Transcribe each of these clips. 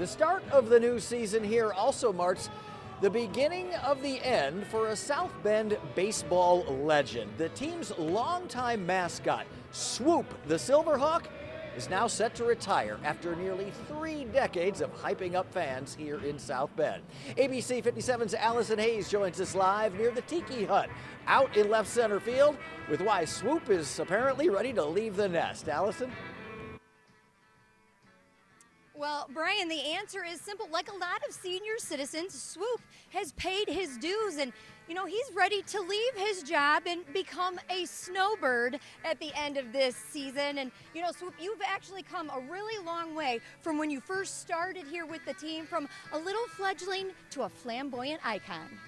The start of the new season here also marks the beginning of the end for a South Bend baseball legend. The team's longtime mascot, Swoop the Silverhawk, is now set to retire after nearly 3 decades of hyping up fans here in South Bend. ABC 57's Allison Hayes joins us live near the Tiki Hut out in left center field with why Swoop is apparently ready to leave the nest. Allison? Well, Brian, the answer is simple. Like a lot of senior citizens, Swoop has paid his dues, and he's ready to leave his job and become a snowbird at the end of this season. And Swoop, you've actually come a really long way from when you first started here with the team, from a little fledgling to a flamboyant icon.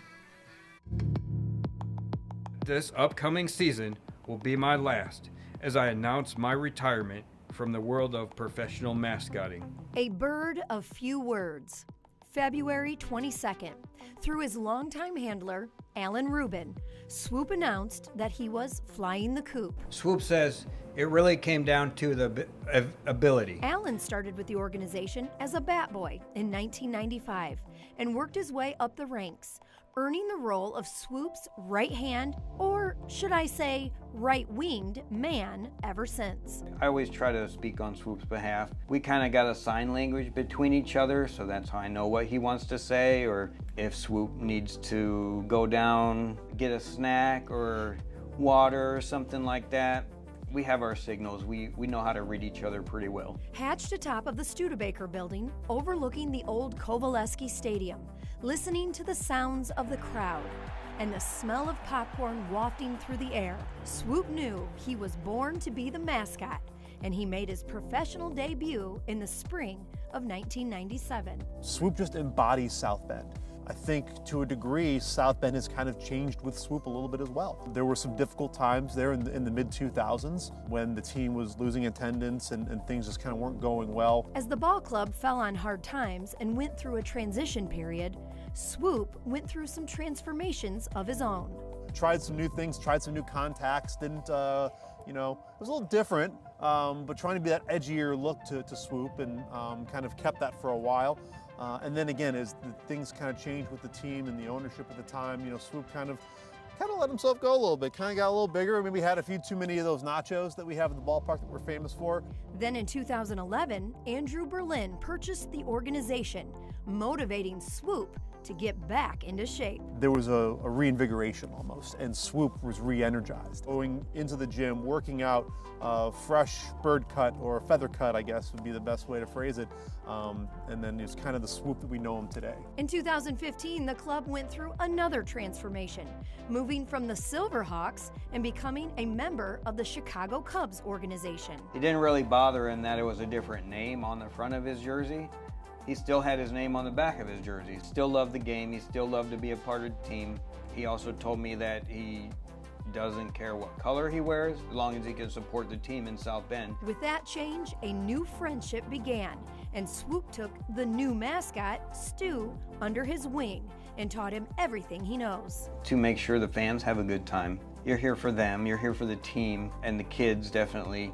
This upcoming season will be my last as I announce my retirement from the world of professional mascotting. A bird of few words. February 22nd, through his longtime handler, Alan Rubin, Swoop announced that he was flying the coop. Swoop says it really came down to the ability. Alan started with the organization as a bat boy in 1995 and worked his way up the ranks, earning the role of Swoop's right hand, or should I say right-winged man, ever since. I always try to speak on Swoop's behalf. We kind of got a sign language between each other, so that's how I know what he wants to say, or if Swoop needs to go down, get a snack or water or something like that. We have our signals. We know how to read each other pretty well. Hatched atop of the Studebaker building, overlooking the old Kovaleski Stadium, listening to the sounds of the crowd and the smell of popcorn wafting through the air, Swoop knew he was born to be the mascot, and he made his professional debut in the spring of 1997. Swoop just embodies South Bend. I think to a degree, South Bend has kind of changed with Swoop a little bit as well. There were some difficult times there in the mid-2000s when the team was losing attendance and things just kind of weren't going well. As the ball club fell on hard times and went through a transition period, Swoop went through some transformations of his own. Tried some new things, tried some new contacts, it was a little different, but trying to be that edgier look to Swoop, and kind of kept that for a while. And then again, as things kind of changed with the team and the ownership at the time, Swoop kind of let himself go a little bit, kind of got a little bigger. Maybe had a few too many of those nachos that we have at the ballpark that we're famous for. Then in 2011, Andrew Berlin purchased the organization, motivating Swoop to get back into shape. There was a reinvigoration almost, and Swoop was re-energized. Going into the gym, working out, fresh bird cut or feather cut, I guess would be the best way to phrase it. And then it's kind of the Swoop that we know him today. In 2015, the club went through another transformation, moving from the Silverhawks and becoming a member of the Chicago Cubs organization. It didn't really bother him that it was a different name on the front of his jersey. He still had his name on the back of his jersey. He still loved the game. He still loved to be a part of the team. He also told me that he doesn't care what color he wears, as long as he can support the team in South Bend. With that change, a new friendship began, and Swoop took the new mascot, Stu, under his wing and taught him everything he knows. To make sure the fans have a good time. You're here for them, you're here for the team, and the kids definitely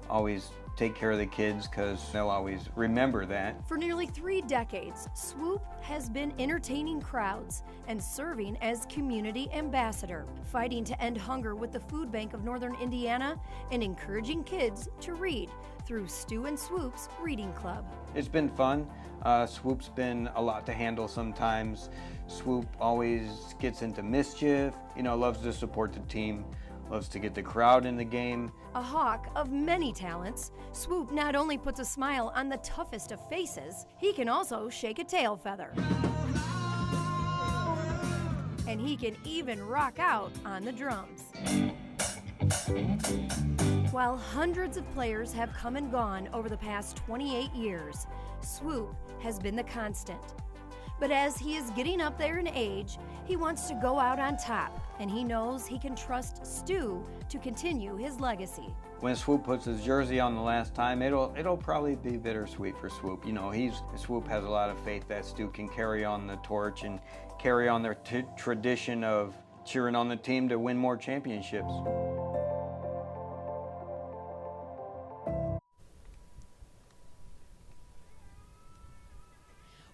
always take care of the kids because they'll always remember that. For nearly 3 decades, Swoop has been entertaining crowds and serving as community ambassador, fighting to end hunger with the Food Bank of Northern Indiana and encouraging kids to read through Stu and Swoop's Reading Club. It's been fun. Swoop's been a lot to handle sometimes. Swoop always gets into mischief, loves to support the team, loves to get the crowd in the game. A hawk of many talents, Swoop not only puts a smile on the toughest of faces, he can also shake a tail feather. And he can even rock out on the drums. While hundreds of players have come and gone over the past 28 years, Swoop has been the constant. But as he is getting up there in age, he wants to go out on top, and he knows he can trust Stu to continue his legacy. When Swoop puts his jersey on the last time, it'll probably be bittersweet for Swoop. Swoop has a lot of faith that Stu can carry on the torch and carry on their tradition of cheering on the team to win more championships.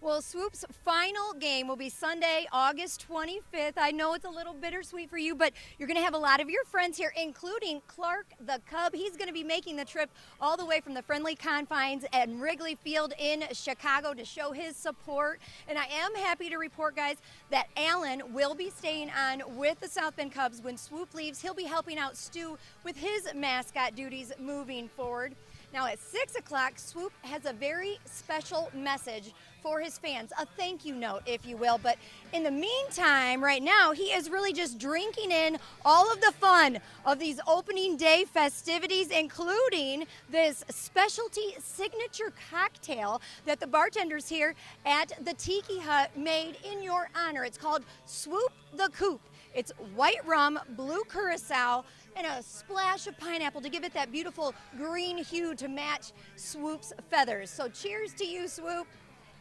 Well, Swoop's final game will be Sunday, August 25th. I know it's a little bittersweet for you, but you're going to have a lot of your friends here, including Clark the Cub. He's going to be making the trip all the way from the friendly confines at Wrigley Field in Chicago to show his support. And I am happy to report, guys, that Alan will be staying on with the South Bend Cubs. When Swoop leaves, he'll be helping out Stu with his mascot duties moving forward. Now at 6 o'clock, Swoop has a very special message for his fans, a thank you note, if you will. But in the meantime, right now, he is really just drinking in all of the fun of these opening day festivities, including this specialty signature cocktail that the bartenders here at the Tiki Hut made in your honor. It's called Swoop the Coop. It's white rum, blue curacao, and a splash of pineapple to give it that beautiful green hue to match Swoop's feathers. So cheers to you, Swoop.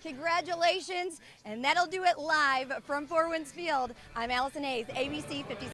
Congratulations, and that'll do it live from Four Winds Field. I'm Allison Hayes, ABC 56.